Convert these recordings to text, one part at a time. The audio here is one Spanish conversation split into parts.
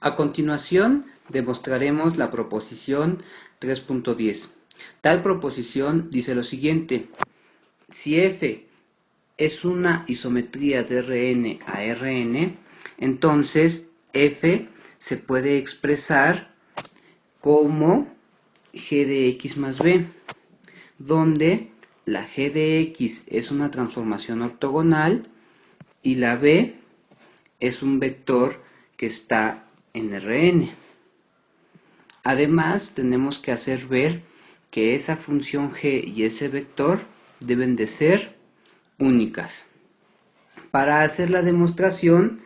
A continuación, demostraremos la proposición 3.10. Tal proposición dice lo siguiente: si f es una isometría de Rn a Rn, entonces f se puede expresar como g de x más b, donde la g de x es una transformación ortogonal y la b es un vector que está en Rn. Además, tenemos que hacer ver que esa función g y ese vector deben de ser únicas. Para hacer la demostración,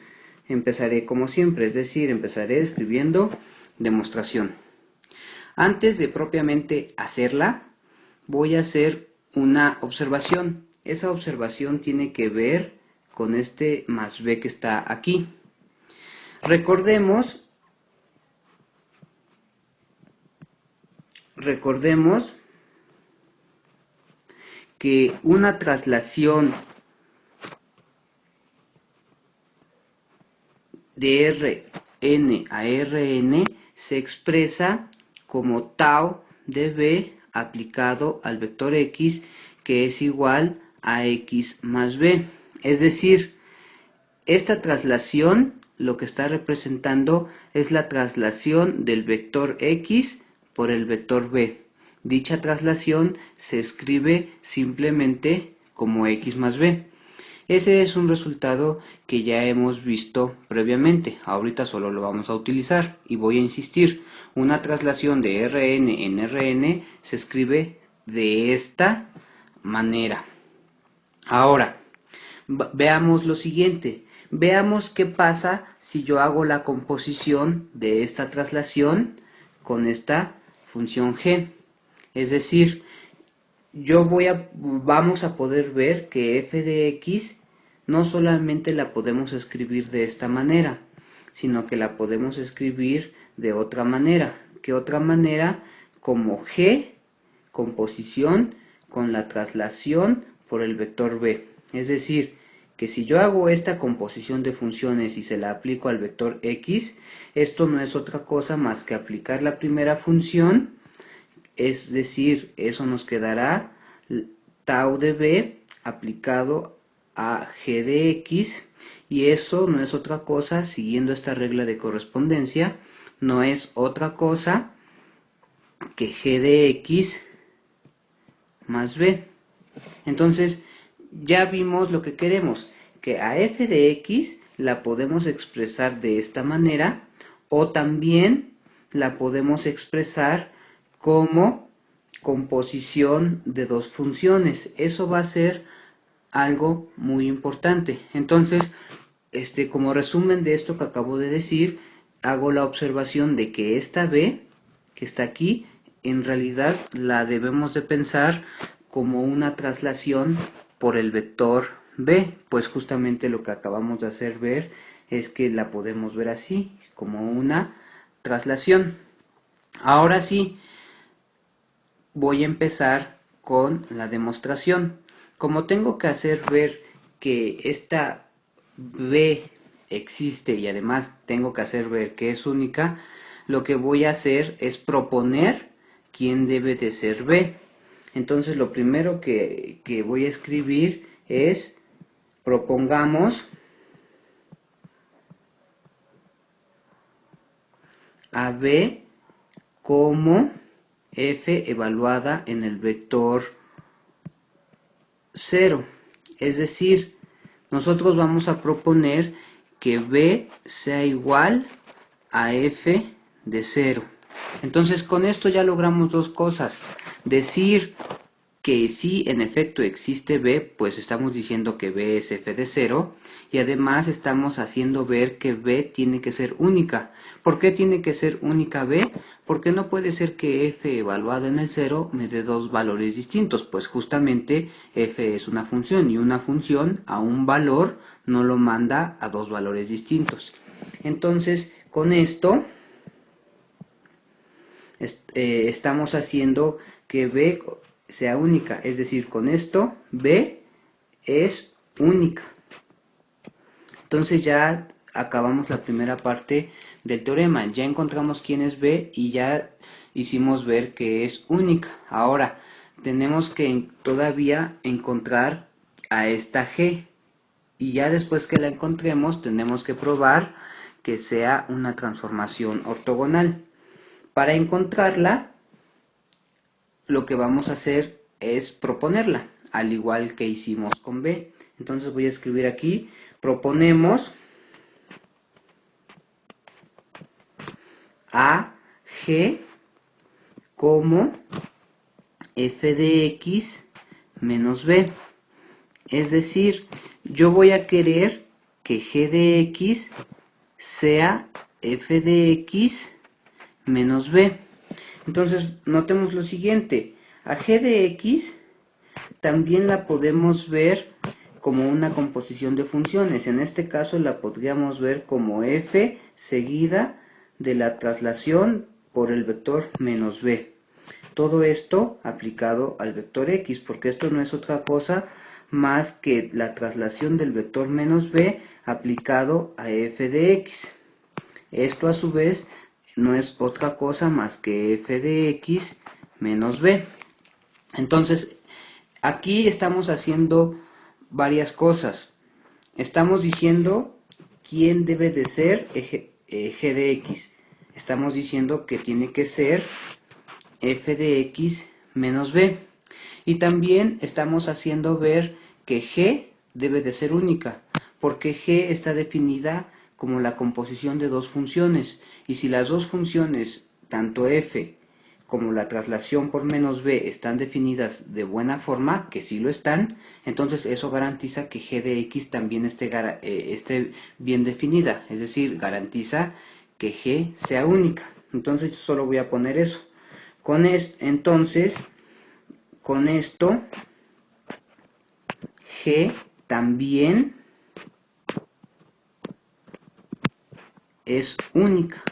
empezaré como siempre, es decir, empezaré escribiendo demostración. Antes de propiamente hacerla, voy a hacer una observación. Esa observación tiene que ver con este más b que está aquí. Recordemos que una traslación de Rn a Rn se expresa como tau de b aplicado al vector x, que es igual a x más b. Es decir, esta traslación lo que está representando es la traslación del vector x por el vector b. Dicha traslación se escribe simplemente como x más b. Ese es un resultado que ya hemos visto previamente. Ahorita solo lo vamos a utilizar y voy a insistir. Una traslación de Rn en Rn se escribe de esta manera. Ahora, veamos lo siguiente. Veamos qué pasa si yo hago la composición de esta traslación con esta función g. Es decir, vamos a poder ver que f de x no solamente la podemos escribir de esta manera, sino que la podemos escribir de otra manera. ¿Qué otra manera? Como g composición con la traslación por el vector b. Es decir, que si yo hago esta composición de funciones y se la aplico al vector x, esto no es otra cosa más que aplicar la primera función, es decir, eso nos quedará tau de b aplicado a g de x, y eso no es otra cosa, siguiendo esta regla de correspondencia, no es otra cosa que g de x más b. Entonces, ya vimos lo que queremos, que a f de x la podemos expresar de esta manera, o también la podemos expresar como composición de dos funciones. Eso va a ser algo muy importante. Entonces, como resumen de esto que acabo de decir, hago la observación de que esta b, que está aquí, en realidad la debemos de pensar como una traslación por el vector b, pues justamente lo que acabamos de hacer ver es que la podemos ver así, como una traslación. Ahora sí, voy a empezar con la demostración. Como tengo que hacer ver que esta b existe y además tengo que hacer ver que es única, lo que voy a hacer es proponer quién debe de ser b. Entonces lo primero que voy a escribir es: propongamos a b como f evaluada en el vector 0. Es decir, nosotros vamos a proponer que b sea igual a f de 0. Entonces, con esto ya logramos dos cosas. Decir que si en efecto existe b, pues estamos diciendo que b es f de 0, y además estamos haciendo ver que b tiene que ser única. ¿Por qué tiene que ser única b? Porque no puede ser que f evaluada en el 0 me dé dos valores distintos, pues justamente f es una función y una función a un valor no lo manda a dos valores distintos. Entonces, con esto estamos haciendo que b sea única, es decir, con esto b es única. Entonces ya acabamos la primera parte del teorema. Ya encontramos quién es B y ya hicimos ver que es única. Ahora tenemos que todavía encontrar a esta G. Y ya después que la encontremos tenemos que probar que sea una transformación ortogonal. Para encontrarla, lo que vamos a hacer es proponerla, al igual que hicimos con B. Entonces voy a escribir aquí, proponemos a G como f de x menos b. Es decir, yo voy a querer que g de x sea f de x menos b. Entonces, notemos lo siguiente. A g de x también la podemos ver como una composición de funciones. En este caso la podríamos ver como f seguida de la traslación por el vector menos b. Todo esto aplicado al vector x, porque esto no es otra cosa más que la traslación del vector menos b aplicado a f de x. Esto a su vez no es otra cosa más que f de x menos b. Entonces, aquí estamos haciendo varias cosas. Estamos diciendo quién debe de ser g de x. Estamos diciendo que tiene que ser f de x menos b. Y también estamos haciendo ver que g debe de ser única, porque g está definida como la composición de dos funciones. Y si las dos funciones, tanto f como la traslación por menos b, están definidas de buena forma, que sí lo están, entonces eso garantiza que g de x también esté bien definida, es decir, garantiza que g sea única. Entonces yo solo voy a poner eso. Entonces, con esto, g también es única.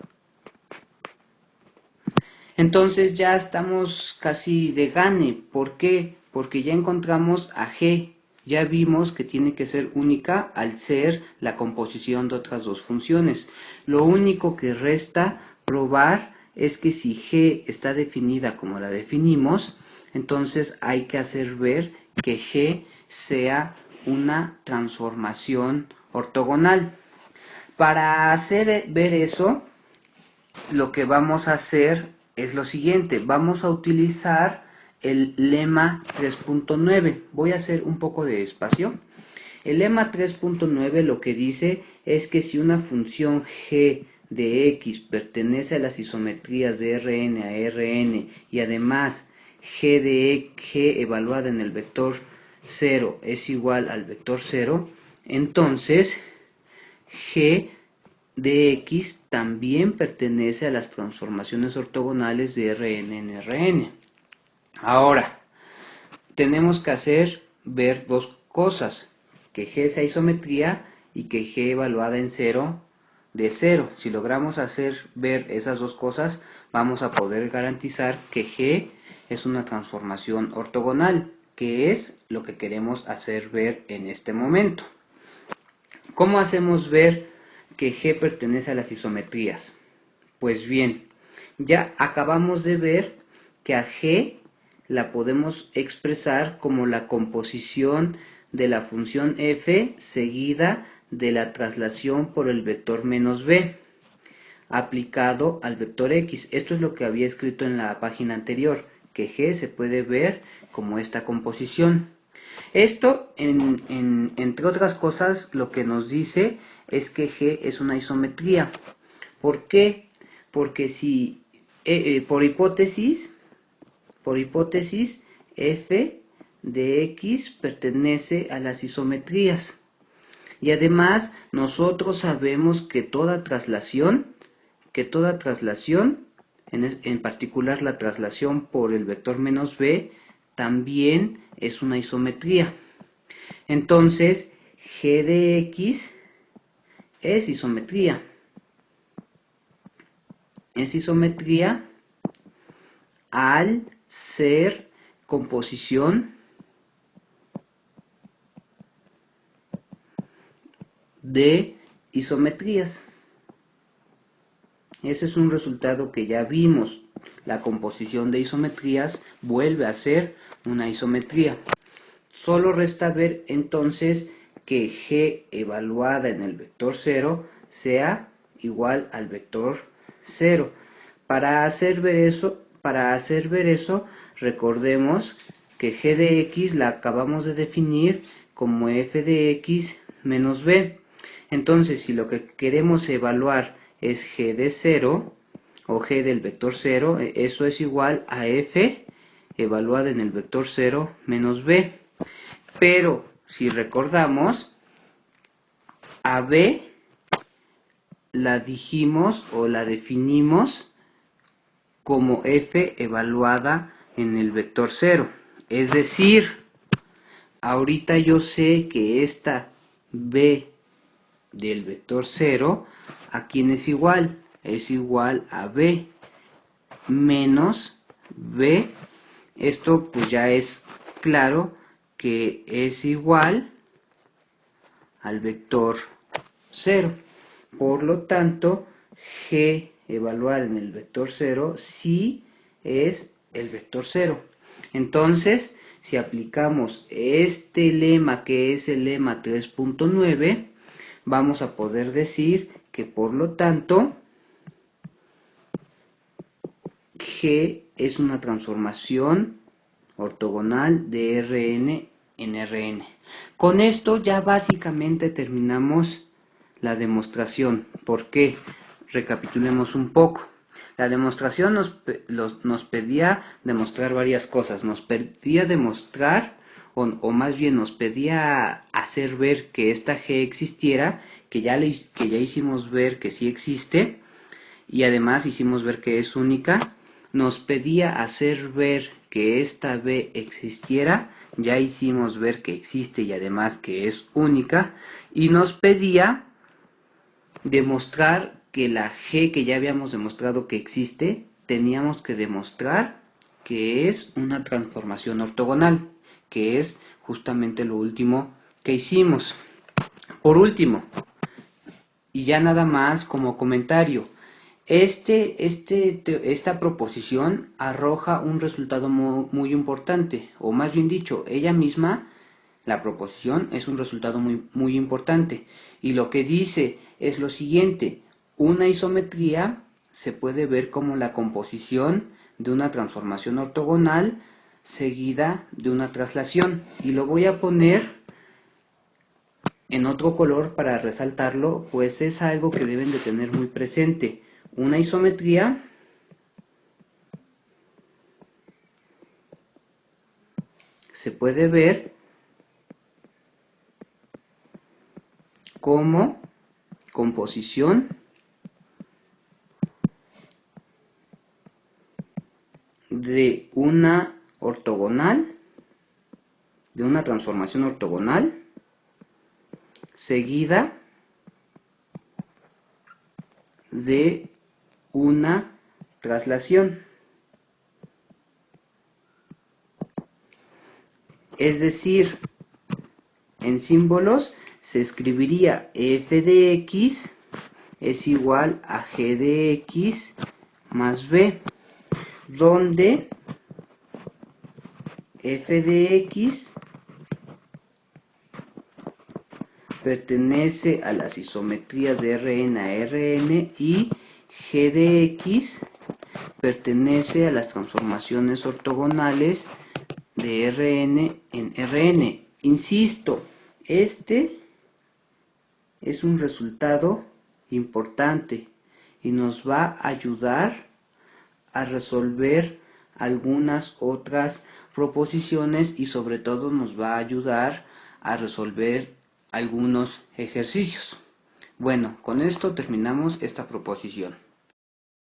Entonces ya estamos casi de gane. ¿Por qué? Porque ya encontramos a g. Ya vimos que tiene que ser única al ser la composición de otras dos funciones. Lo único que resta probar es que si g está definida como la definimos, entonces hay que hacer ver que g sea una transformación ortogonal. Para hacer ver eso, lo que vamos a hacer es lo siguiente. Vamos a utilizar el lema 3.9. Voy a hacer un poco de espacio. El lema 3.9 lo que dice es que si una función g de x pertenece a las isometrías de Rn a Rn y además g evaluada en el vector 0 es igual al vector 0, entonces g de x también pertenece a las transformaciones ortogonales de Rn en Rn. Ahora, tenemos que hacer ver dos cosas, que g sea isometría y que g evaluada en 0 de 0. Si logramos hacer ver esas dos cosas, vamos a poder garantizar que g es una transformación ortogonal, que es lo que queremos hacer ver en este momento. ¿Cómo hacemos ver que g pertenece a las isometrías? Pues bien, ya acabamos de ver que a g la podemos expresar como la composición de la función f seguida de la traslación por el vector menos b aplicado al vector x. Esto es lo que había escrito en la página anterior, que g se puede ver como esta composición. Esto, entre otras cosas, lo que nos dice es que g es una isometría. ¿Por qué? Porque si, por hipótesis, f de x pertenece a las isometrías. Y además, nosotros sabemos que toda traslación, en particular la traslación por el vector menos b, también es una isometría. Entonces, g de x es isometría. Es isometría al ser composición de isometrías. Ese es un resultado que ya vimos. La composición de isometrías vuelve a ser una isometría. Solo resta ver entonces que G evaluada en el vector 0 sea igual al vector 0. Para hacer ver eso, recordemos que G de X la acabamos de definir como f de X menos b. Entonces, si lo que queremos evaluar es G de 0 o G del vector 0, eso es igual a f evaluada en el vector 0 menos b. Pero si recordamos, a b la dijimos o la definimos como f evaluada en el vector 0. Es decir, ahorita yo sé que esta b del vector 0, ¿a quién es igual? Es igual a b menos b. Esto pues ya es claro que es igual al vector 0. Por lo tanto, G evaluada en el vector 0 sí es el vector 0. Entonces, si aplicamos este lema, que es el lema 3.9, vamos a poder decir que por lo tanto G es una transformación ortogonal de Rn en Rn. Con esto ya básicamente terminamos la demostración. ¿Por qué? Recapitulemos un poco. La demostración nos pedía demostrar varias cosas. Nos pedía demostrar, o más bien nos pedía hacer ver que esta G existiera, que ya hicimos ver que sí existe, y además hicimos ver que es única. Nos pedía hacer ver que esta B existiera, ya hicimos ver que existe y además que es única, y nos pedía demostrar que la G que ya habíamos demostrado que existe, teníamos que demostrar que es una transformación ortogonal, que es justamente lo último que hicimos. Por último, y ya nada más como comentario, esta proposición arroja un resultado muy importante, o más bien dicho, ella misma, la proposición, es un resultado muy importante. Y lo que dice es lo siguiente: una isometría se puede ver como la composición de una transformación ortogonal seguida de una traslación. Y lo voy a poner en otro color para resaltarlo, pues es algo que deben de tener muy presente. Una isometría se puede ver como composición de una ortogonal, de una transformación ortogonal, seguida de una traslación. Es decir, en símbolos se escribiría f de x es igual a g de x más b, donde f de x pertenece a las isometrías de Rn a Rn y g de x pertenece a las transformaciones ortogonales de Rn en Rn. Insisto, este es un resultado importante y nos va a ayudar a resolver algunas otras proposiciones y sobre todo nos va a ayudar a resolver algunos ejercicios. Bueno, con esto terminamos esta proposición.